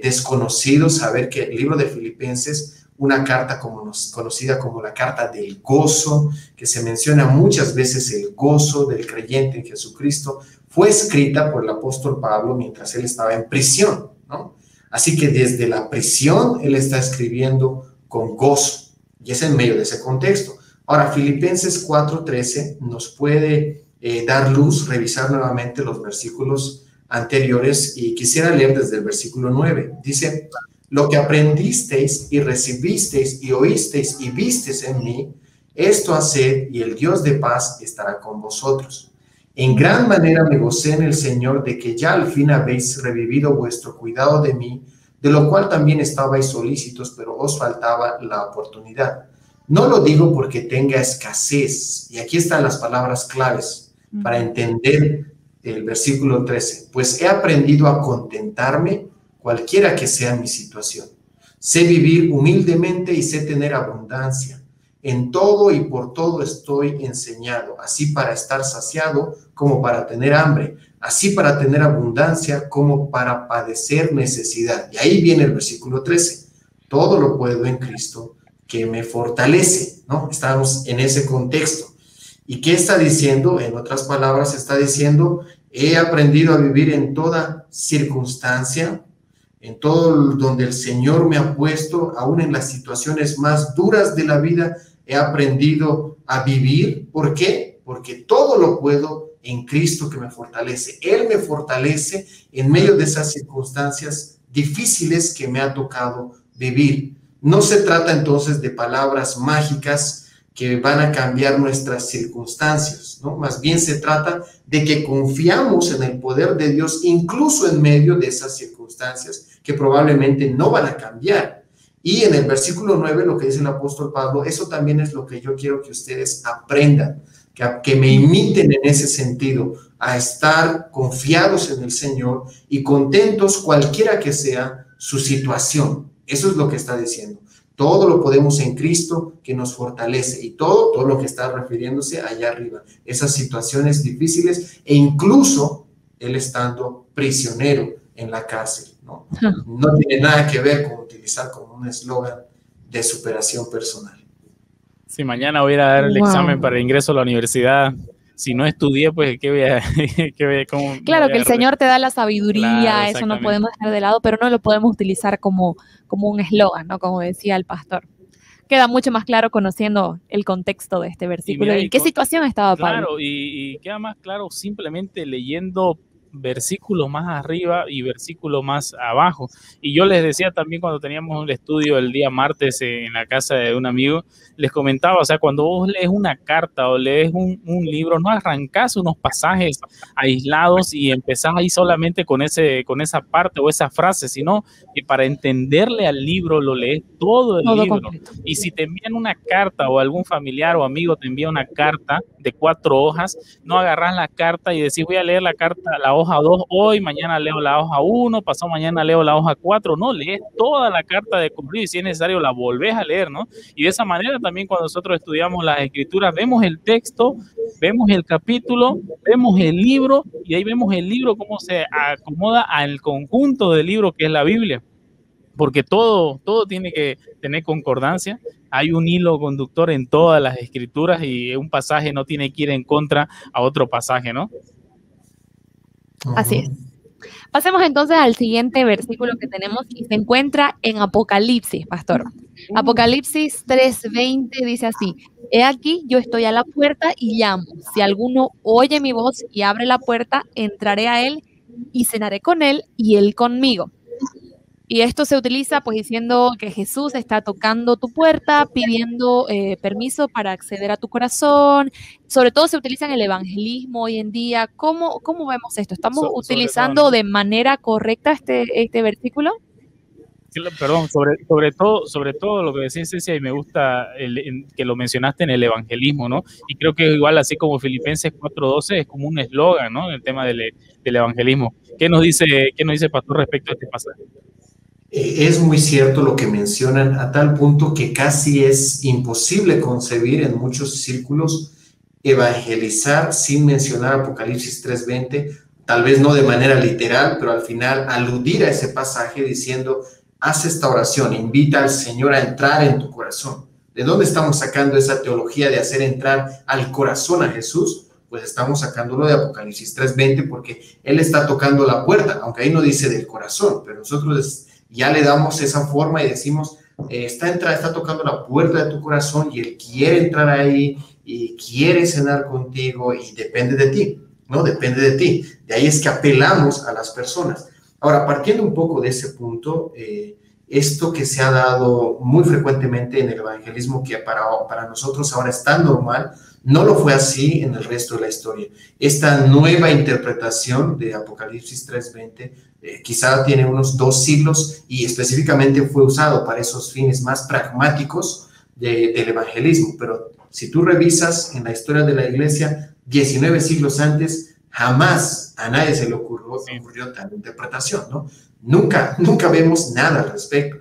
desconocido saber que el libro de Filipenses, una carta conocida como la carta del gozo, que se menciona muchas veces el gozo del creyente en Jesucristo, fue escrita por el apóstol Pablo mientras él estaba en prisión, ¿no? Así que desde la prisión él está escribiendo con gozo, y es en medio de ese contexto. Ahora, Filipenses 4:13 nos puede dar luz, revisar nuevamente los versículos anteriores, y quisiera leer desde el versículo 9. Dice: lo que aprendisteis y recibisteis y oísteis y visteis en mí, esto haced, y el Dios de paz estará con vosotros. En gran manera me gocé en el Señor de que ya al fin habéis revivido vuestro cuidado de mí, de lo cual también estabais solícitos, pero os faltaba la oportunidad. No lo digo porque tenga escasez, y aquí están las palabras claves para entender el versículo 13, pues he aprendido a contentarme cualquiera que sea mi situación. Sé vivir humildemente y sé tener abundancia. En todo y por todo estoy enseñado, así para estar saciado como para tener hambre, así para tener abundancia como para padecer necesidad. Y ahí viene el versículo 13. todo lo puedo en Cristo que me fortalece, ¿no? Estamos en ese contexto. ¿Y qué está diciendo? En otras palabras, está diciendo, he aprendido a vivir en toda circunstancia, en todo donde el Señor me ha puesto, aún en las situaciones más duras de la vida, he aprendido a vivir. ¿Por qué? Porque todo lo puedo en Cristo que me fortalece. Él me fortalece en medio de esas circunstancias difíciles que me ha tocado vivir. No se trata entonces de palabras mágicas que van a cambiar nuestras circunstancias, ¿no? Más bien se trata de que confiamos en el poder de Dios, incluso en medio de esas circunstancias que probablemente no van a cambiar. Y en el versículo 9, lo que dice el apóstol Pablo, eso también es lo que yo quiero que ustedes aprendan, que me imiten en ese sentido, a estar confiados en el Señor y contentos cualquiera que sea su situación. Eso es lo que está diciendo. Todo lo podemos en Cristo que nos fortalece, y todo lo que está refiriéndose allá arriba, esas situaciones difíciles, e incluso él estando prisionero en la cárcel, ¿no? No tiene nada que ver con utilizar como un eslogan de superación personal. Si mañana voy a ir a dar el examen para el ingreso a la universidad, si no estudié, pues ¿qué voy a cómo claro, que el Señor te da la sabiduría, claro, eso no podemos dejar de lado, pero no lo podemos utilizar como un eslogan, ¿no? Como decía el pastor. Queda mucho más claro conociendo el contexto de este versículo y en qué situación estaba Pablo. Claro, y queda más claro simplemente leyendo versículos más arriba y versículos más abajo. Y yo les decía también cuando teníamos un estudio el día martes en la casa de un amigo, les comentaba, o sea, cuando vos lees una carta o lees un libro, no arrancás unos pasajes aislados y empezás ahí solamente con esa parte o esa frase, sino que para entenderle al libro lo lees todo el libro. Completo. Y si te envían una carta o algún familiar o amigo te envía una carta de 4 hojas, no agarrás la carta y decís voy a leer la carta, la hoja 2 hoy, mañana leo la hoja 1, pasado mañana leo la hoja 4, no, lees toda la carta de corrido y si es necesario la volvés a leer, ¿no? Y de esa manera también cuando nosotros estudiamos las escrituras, vemos el texto, vemos el capítulo, vemos el libro y ahí vemos el libro cómo se acomoda al conjunto del libro que es la Biblia, porque todo tiene que tener concordancia. Hay un hilo conductor en todas las escrituras y un pasaje no tiene que ir en contra a otro pasaje, ¿no? Así es. Pasemos entonces al siguiente versículo que tenemos y se encuentra en Apocalipsis, pastor. Apocalipsis 3:20 dice así: he aquí, yo estoy a la puerta y llamo. Si alguno oye mi voz y abre la puerta, entraré a él y cenaré con él y él conmigo. Y esto se utiliza pues diciendo que Jesús está tocando tu puerta, pidiendo permiso para acceder a tu corazón. Sobre todo se utiliza en el evangelismo hoy en día. ¿Cómo vemos esto? ¿Estamos utilizando todo, ¿no? de manera correcta este versículo? Perdón, sobre todo lo que decís, Cecia, y me gusta que lo mencionaste en el evangelismo, ¿no? Y creo que igual, así como Filipenses 4:12 es como un eslogan, ¿no? En el tema del evangelismo. ¿Qué nos dice Pastor respecto a este pasaje? Es muy cierto lo que mencionan, a tal punto que casi es imposible concebir en muchos círculos evangelizar sin mencionar Apocalipsis 3:20, tal vez no de manera literal, pero al final aludir a ese pasaje diciendo, haz esta oración, invita al Señor a entrar en tu corazón. ¿De dónde estamos sacando esa teología de hacer entrar al corazón a Jesús? Pues estamos sacándolo de Apocalipsis 3:20 porque Él está tocando la puerta, aunque ahí no dice del corazón, pero nosotros ya le damos esa forma y decimos, está tocando la puerta de tu corazón y Él quiere entrar ahí y quiere cenar contigo y depende de ti, ¿no? Depende de ti. De ahí es que apelamos a las personas. Ahora, partiendo un poco de ese punto, esto que se ha dado muy frecuentemente en el evangelismo, que para nosotros ahora es tan normal, no lo fue así en el resto de la historia. Esta nueva interpretación de Apocalipsis 3:20 quizá tiene unos 2 siglos y específicamente fue usado para esos fines más pragmáticos del evangelismo. Pero si tú revisas en la historia de la iglesia, 19 siglos antes, jamás a nadie se le ocurrió tal interpretación, ¿no? Nunca vemos nada al respecto.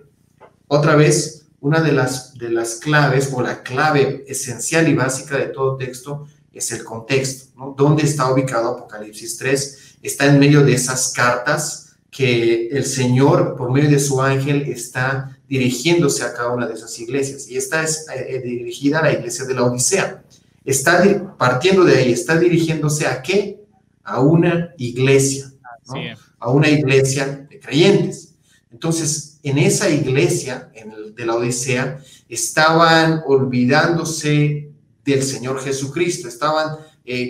Otra vez, una de las claves o la clave esencial y básica de todo texto es el contexto, ¿no? ¿Dónde está ubicado Apocalipsis 3? Está en medio de esas cartas que el Señor, por medio de su ángel, está dirigiéndose a cada una de esas iglesias. Y esta es dirigida a la iglesia de la Odisea. Está partiendo de ahí, está dirigiéndose ¿a qué? A una iglesia, ¿no? Sí. A una iglesia de creyentes. Entonces, en esa iglesia, de la Odisea, estaban olvidándose del Señor Jesucristo, estaban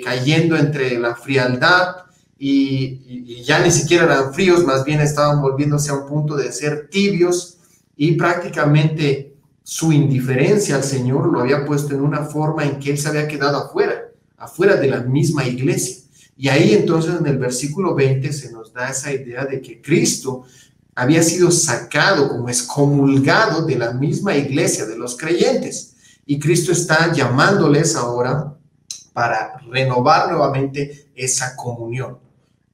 cayendo entre la frialdad y ya ni siquiera eran fríos, más bien estaban volviéndose a un punto de ser tibios, y prácticamente su indiferencia al Señor lo había puesto en una forma en que él se había quedado afuera de la misma iglesia. Y ahí entonces en el versículo 20 se nos da esa idea de que Cristo había sido sacado, como excomulgado de la misma iglesia de los creyentes. Y Cristo está llamándoles ahora para renovar nuevamente esa comunión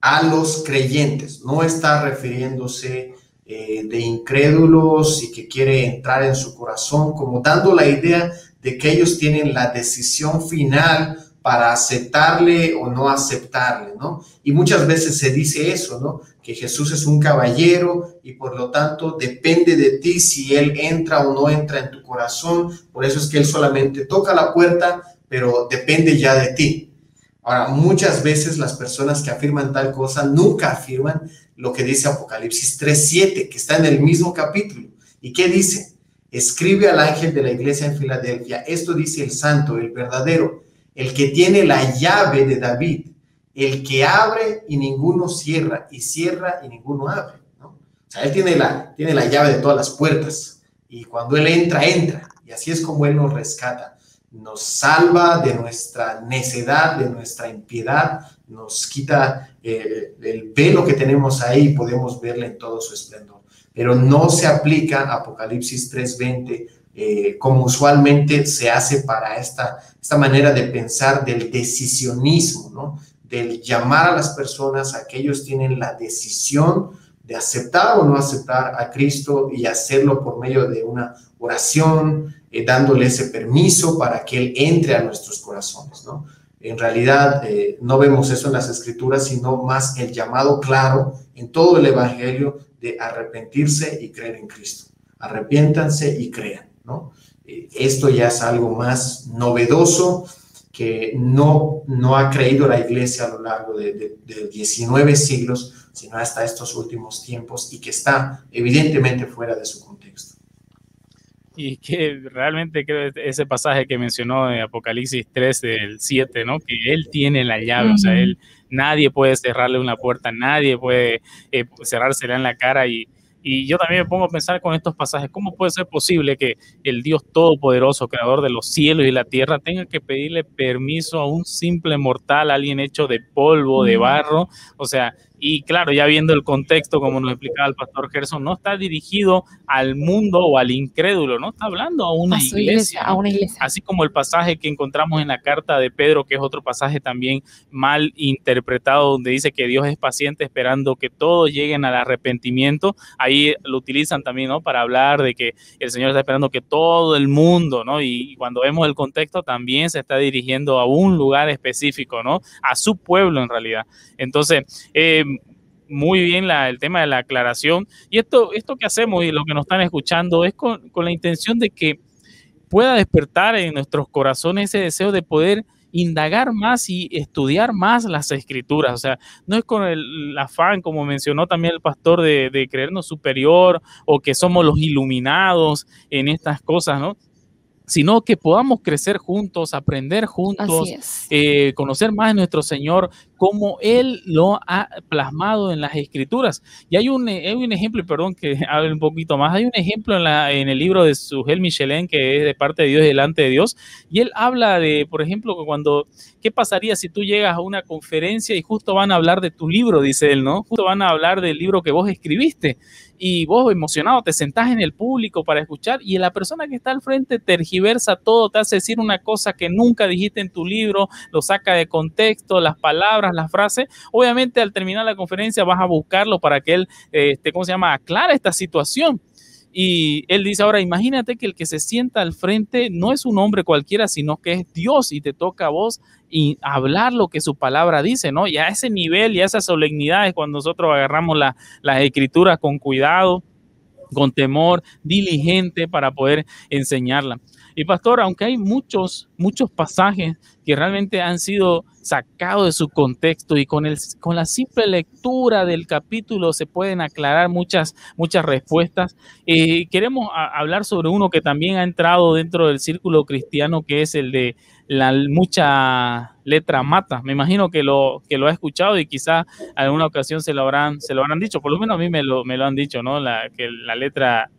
a los creyentes. No está refiriéndose de incrédulos y que quiere entrar en su corazón, como dando la idea de que ellos tienen la decisión final para aceptarle o no aceptarle, ¿no? Y muchas veces se dice eso, ¿no? Que Jesús es un caballero y por lo tanto depende de ti si Él entra o no entra en tu corazón. Por eso es que Él solamente toca la puerta, pero depende ya de ti. Ahora, muchas veces las personas que afirman tal cosa nunca afirman lo que dice Apocalipsis 3:7, que está en el mismo capítulo. ¿Y qué dice? Escribe al ángel de la iglesia en Filadelfia: esto dice el santo, el verdadero, el que tiene la llave de David, el que abre y ninguno cierra, y cierra y ninguno abre, ¿no? O sea, él tiene la llave de todas las puertas, y cuando él entra, entra, y así es como él nos rescata, nos salva de nuestra necedad, de nuestra impiedad, nos quita el velo que tenemos ahí y podemos verle en todo su esplendor. Pero no se aplica Apocalipsis 3:20 como usualmente se hace para esta manera de pensar del decisionismo, ¿no? Del llamar a las personas a que ellos tienen la decisión de aceptar o no aceptar a Cristo, y hacerlo por medio de una oración, dándole ese permiso para que Él entre a nuestros corazones, ¿no? En realidad no vemos eso en las Escrituras, sino más el llamado claro en todo el Evangelio de arrepentirse y creer en Cristo. Arrepiéntanse y crean, ¿no? Esto ya es algo más novedoso que no ha creído la iglesia a lo largo de 19 siglos, sino hasta estos últimos tiempos, y que está evidentemente fuera de su contexto. Y que realmente creo ese pasaje que mencionó de Apocalipsis 3 del 7, ¿no? Que Él tiene la llave, o sea, nadie puede cerrarle una puerta, nadie puede cerrársela en la cara. Y yo también me pongo a pensar con estos pasajes, ¿cómo puede ser posible que el Dios Todopoderoso, creador de los cielos y la tierra, tenga que pedirle permiso a un simple mortal, a alguien hecho de polvo, de barro? O sea, y claro, ya viendo el contexto, como nos explicaba el pastor Gerson, no está dirigido al mundo o al incrédulo, no está hablando a una iglesia, ¿no? A una iglesia. Así como el pasaje que encontramos en la carta de Pedro, que es otro pasaje también mal interpretado, donde dice que Dios es paciente esperando que todos lleguen al arrepentimiento. Ahí lo utilizan también, ¿no? Para hablar de que el Señor está esperando que todo el mundo, ¿no? Y cuando vemos el contexto, también se está dirigiendo a un lugar específico, ¿no? A su pueblo en realidad. Entonces, muy bien el tema de la aclaración. Y esto que hacemos y lo que nos están escuchando es con la intención de que pueda despertar en nuestros corazones ese deseo de poder indagar más y estudiar más las Escrituras. O sea, no es con el afán, como mencionó también el pastor, de creernos superior o que somos los iluminados en estas cosas, ¿no? Sino que podamos crecer juntos, aprender juntos, conocer más de nuestro Señor, como Él lo ha plasmado en las Escrituras. Y hay un ejemplo, y perdón que hable un poquito más, hay un ejemplo en el libro de Sugel Michelin, que es de parte de Dios y delante de Dios, y él habla de, por ejemplo, ¿qué pasaría si tú llegas a una conferencia y justo van a hablar de tu libro? Dice él, ¿no? Justo van a hablar del libro que vos escribiste, y vos emocionado te sentás en el público para escuchar, y la persona que está al frente tergiversa todo, te hace decir una cosa que nunca dijiste en tu libro, lo saca de contexto, las palabras, las frases. Obviamente al terminar la conferencia vas a buscarlo para que él, aclare esta situación. Y él dice, ahora imagínate que el que se sienta al frente no es un hombre cualquiera, sino que es Dios, y te toca a vos y hablar lo que su palabra dice, ¿no? Y a ese nivel y a esas solemnidades, cuando nosotros agarramos las escrituras con cuidado, con temor, diligente para poder enseñarla. Y pastor, aunque hay muchos pasajes que realmente han sido sacados de su contexto y con la simple lectura del capítulo se pueden aclarar muchas respuestas, queremos hablar sobre uno que también ha entrado dentro del círculo cristiano, que es el de la mucha letra mata. Me imagino que lo ha escuchado y quizá en alguna ocasión se lo habrán dicho, por lo menos a mí me lo han dicho, ¿no? Que la letra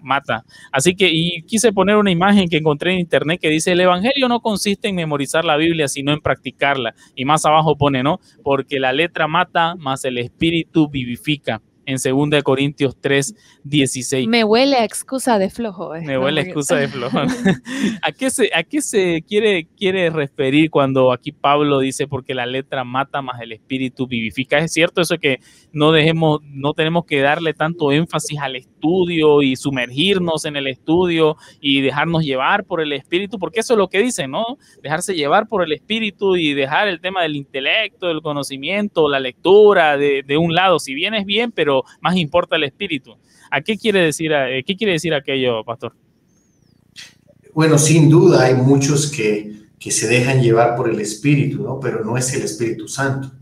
mata. Así que, y quise poner una imagen que encontré en internet que dice: el evangelio no consiste en memorizar la Biblia, sino en practicarla. Y más abajo pone, ¿no? Porque la letra mata, mas el espíritu vivifica. En 2 Corintios 3:16. Me huele a excusa de flojo. Me huele a excusa de flojo. ¿A qué se quiere referir cuando aquí Pablo dice porque la letra mata, más el espíritu vivifica? ¿Es cierto eso que no tenemos que darle tanto énfasis al estudio y sumergirnos en el estudio y dejarnos llevar por el espíritu? Porque eso es lo que dice, ¿no? Dejarse llevar por el espíritu y dejar el tema del intelecto, del conocimiento, la lectura de un lado. Si bien es bien, pero más importa el espíritu. ¿Qué quiere decir aquello, pastor? Bueno, sin duda hay muchos que se dejan llevar por el espíritu, ¿no? Pero no es el Espíritu Santo.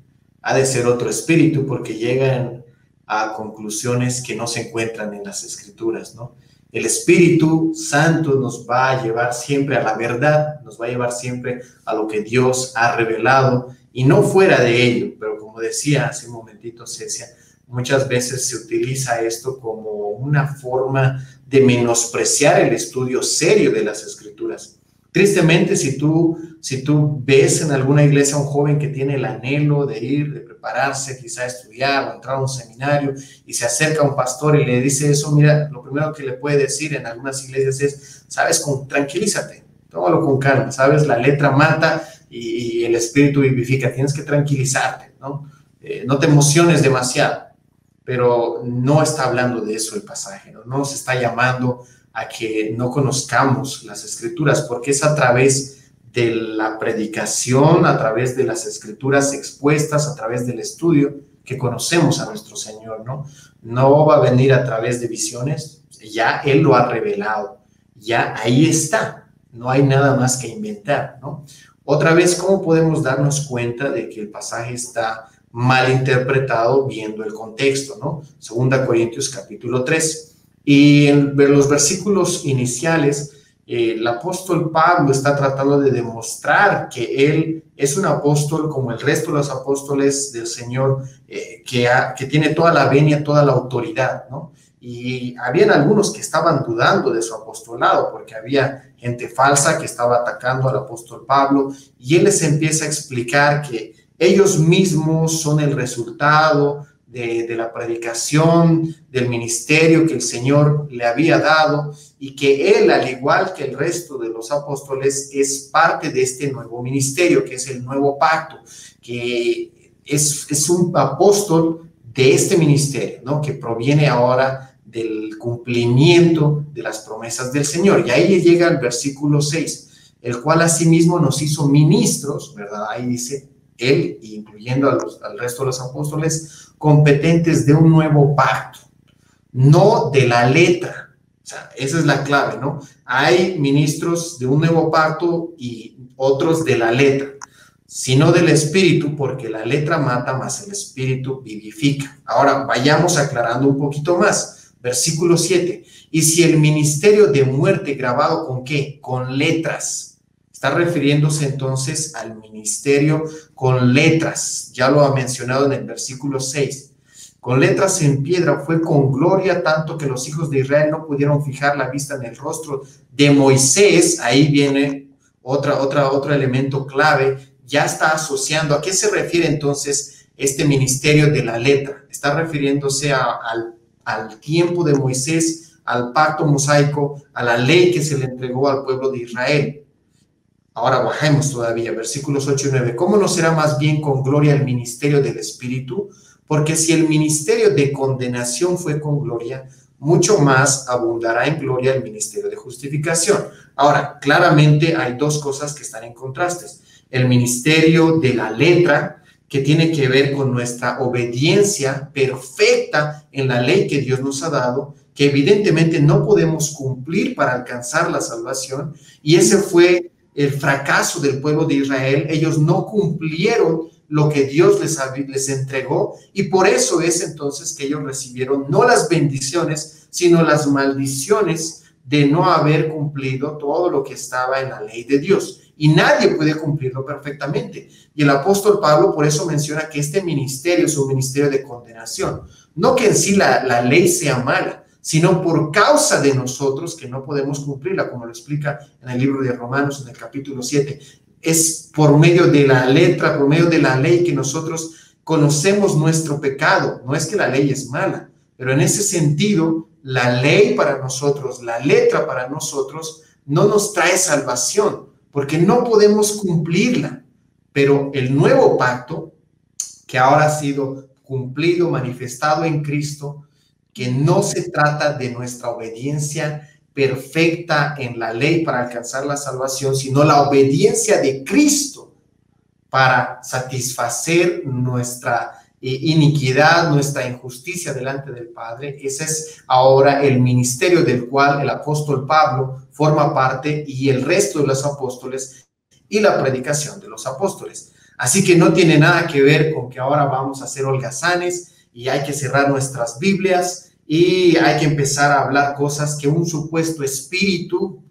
Ha de ser otro espíritu, porque llegan a conclusiones que no se encuentran en las Escrituras, ¿no? El Espíritu Santo nos va a llevar siempre a la verdad, nos va a llevar siempre a lo que Dios ha revelado y no fuera de ello. Pero como decía hace un momentito Cecia, muchas veces se utiliza esto como una forma de menospreciar el estudio serio de las Escrituras. Tristemente, si tú ves en alguna iglesia a un joven que tiene el anhelo de ir, de prepararse, quizá a estudiar o entrar a un seminario, y se acerca a un pastor y le dice eso, mira, lo primero que le puede decir en algunas iglesias es, sabes, tranquilízate, tómalo con calma, sabes, la letra mata y el espíritu vivifica, tienes que tranquilizarte, ¿no? No te emociones demasiado. Pero no está hablando de eso el pasaje, ¿no? No nos está llamando a que no conozcamos las Escrituras, porque es a través de la predicación, a través de las Escrituras expuestas, a través del estudio, que conocemos a nuestro Señor, ¿no? No va a venir a través de visiones, ya Él lo ha revelado, ya ahí está, no hay nada más que inventar, ¿no? Otra vez, ¿cómo podemos darnos cuenta de que el pasaje está mal interpretado viendo el contexto, ¿no? 2 Corintios capítulo 3. Y en los versículos iniciales, el apóstol Pablo está tratando de demostrar que él es un apóstol como el resto de los apóstoles del Señor, que tiene toda la venia, toda la autoridad, ¿no? Y habían algunos que estaban dudando de su apostolado, porque había gente falsa que estaba atacando al apóstol Pablo, y él les empieza a explicar que ellos mismos son el resultado de la predicación, del ministerio que el Señor le había dado, y que él, al igual que el resto de los apóstoles, es parte de este nuevo ministerio, que es el nuevo pacto, que es un apóstol de este ministerio, ¿no? Que proviene ahora del cumplimiento de las promesas del Señor. Y ahí llega el versículo 6, el cual asimismo nos hizo ministros, ¿verdad? Ahí dice él, incluyendo al resto de los apóstoles, competentes de un nuevo pacto, no de la letra. O sea, esa es la clave, ¿no? Hay ministros de un nuevo pacto y otros de la letra, sino del espíritu, porque la letra mata, mas el espíritu vivifica. Ahora, vayamos aclarando un poquito más. Versículo 7. Y si el ministerio de muerte grabado ¿con qué? Con letras. Está refiriéndose entonces al ministerio con letras. Ya lo ha mencionado en el versículo 6. Con letras en piedra fue con gloria, tanto que los hijos de Israel no pudieron fijar la vista en el rostro de Moisés. Ahí viene otro elemento clave. Ya está asociando. ¿A qué se refiere entonces este ministerio de la letra? Está refiriéndose al tiempo de Moisés, al pacto mosaico, a la ley que se le entregó al pueblo de Israel. Ahora bajemos todavía, versículos 8 y 9. ¿Cómo no será más bien con gloria el ministerio del Espíritu? Porque si el ministerio de condenación fue con gloria, mucho más abundará en gloria el ministerio de justificación. Ahora, claramente hay dos cosas que están en contrastes. El ministerio de la letra, que tiene que ver con nuestra obediencia perfecta en la ley que Dios nos ha dado, que evidentemente no podemos cumplir para alcanzar la salvación, y ese fue el fracaso del pueblo de Israel. Ellos no cumplieron lo que Dios les entregó, y por eso es entonces que ellos recibieron no las bendiciones, sino las maldiciones de no haber cumplido todo lo que estaba en la ley de Dios. Y nadie puede cumplirlo perfectamente. Y el apóstol Pablo por eso menciona que este ministerio es un ministerio de condenación. No que en sí la ley sea mala, sino por causa de nosotros que no podemos cumplirla, como lo explica en el libro de Romanos, en el capítulo 7. Es por medio de la letra, por medio de la ley que nosotros conocemos nuestro pecado. No es que la ley es mala, pero en ese sentido, la ley para nosotros, la letra para nosotros, no nos trae salvación, porque no podemos cumplirla. Pero el nuevo pacto, que ahora ha sido cumplido, manifestado en Cristo, que no se trata de nuestra obediencia perfecta en la ley para alcanzar la salvación, sino la obediencia de Cristo para satisfacer nuestra iniquidad, nuestra injusticia delante del Padre. Ese es ahora el ministerio del cual el apóstol Pablo forma parte, y el resto de los apóstoles, y la predicación de los apóstoles. Así que no tiene nada que ver con que ahora vamos a hacer holgazanes y hay que cerrar nuestras Biblias y hay que empezar a hablar cosas que un supuesto espíritu,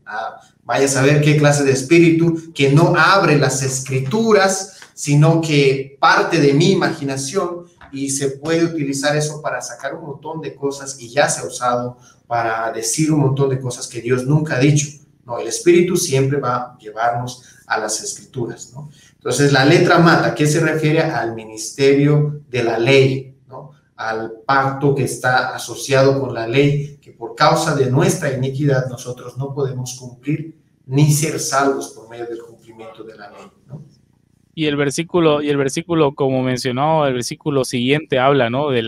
vaya a saber qué clase de espíritu, que no abre las escrituras, sino que parte de mi imaginación, y se puede utilizar eso para sacar un montón de cosas, y ya se ha usado para decir un montón de cosas que Dios nunca ha dicho. No, el espíritu siempre va a llevarnos a las escrituras, ¿no? Entonces, la letra mata. ¿Qué se refiere? Al ministerio de la ley, ¿no? Al pacto que está asociado con la ley, que por causa de nuestra iniquidad nosotros no podemos cumplir ni ser salvos por medio del cumplimiento de la ley, ¿no? Y el versículo, como mencionó, el versículo siguiente habla, ¿no?, de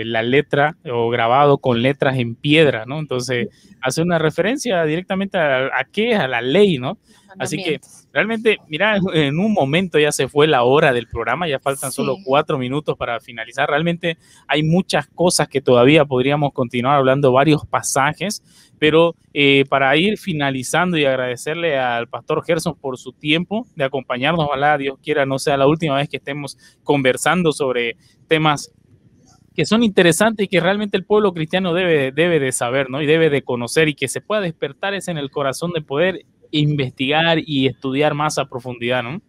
la letra, o grabado con letras en piedra, ¿no? Entonces hace una referencia directamente a qué, a la ley, ¿no? Así que realmente, mira, en un momento ya se fue la hora del programa, ya faltan solo 4 minutos para finalizar. Realmente hay muchas cosas que todavía podríamos continuar hablando, varios pasajes, pero para ir finalizando y agradecerle al pastor Gerson por su tiempo de acompañarnos, ojalá Dios quiera no sea la última vez que estemos conversando sobre temas que son interesantes y que realmente el pueblo cristiano debe de saber, ¿no? Y debe de conocer, y que se pueda despertar ese en el corazón de poder investigar y estudiar más a profundidad, ¿no?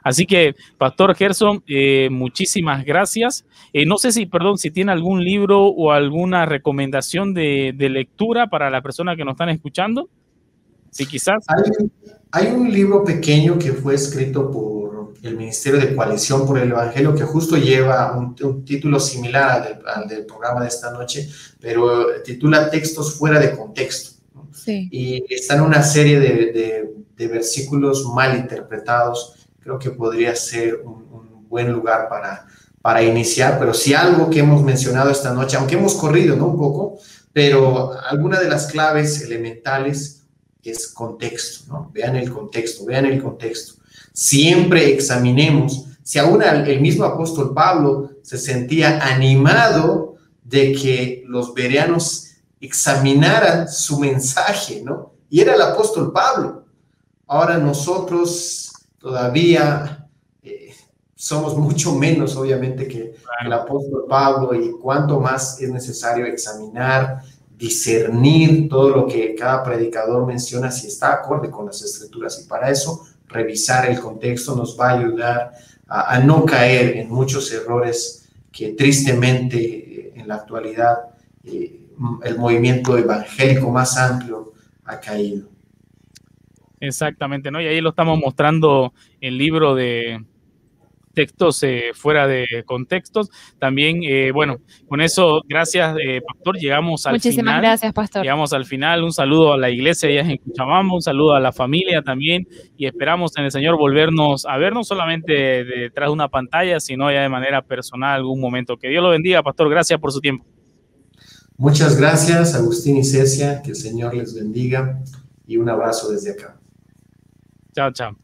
Así que, pastor Gerson, muchísimas gracias. No sé si tiene algún libro o alguna recomendación de lectura para la persona que nos están escuchando. Sí, quizás. Hay un libro pequeño que fue escrito por el Ministerio de Coalición por el Evangelio, que justo lleva un título similar al del programa de esta noche, pero titula Textos fuera de contexto, ¿no? Sí. Y está en una serie de versículos mal interpretados. Creo que podría ser un buen lugar para iniciar, pero sí algo que hemos mencionado esta noche, aunque hemos corrido, ¿no?, un poco, pero alguna de las claves elementales es contexto, ¿no? Vean el contexto. Siempre examinemos. Si aún el mismo apóstol Pablo se sentía animado de que los bereanos examinaran su mensaje, ¿no? Y era el apóstol Pablo. Ahora nosotros todavía somos mucho menos, obviamente, que el apóstol Pablo, y cuánto más es necesario examinar, discernir todo lo que cada predicador menciona, si está acorde con las escrituras, y para eso revisar el contexto nos va a ayudar a no caer en muchos errores que tristemente en la actualidad el movimiento evangélico más amplio ha caído. Exactamente, ¿no? Y ahí lo estamos mostrando el libro de textos fuera de contextos. También, bueno, con eso, gracias, pastor, llegamos al final. Muchísimas gracias, pastor. Llegamos al final. Un saludo a la iglesia allá en Cochabamba, un saludo a la familia también, y esperamos en el Señor volvernos a ver, no solamente detrás de una pantalla, sino ya de manera personal algún momento. Que Dios lo bendiga, pastor. Gracias por su tiempo. Muchas gracias, Agustín y Cecia, que el Señor les bendiga y un abrazo desde acá. Chao, chao.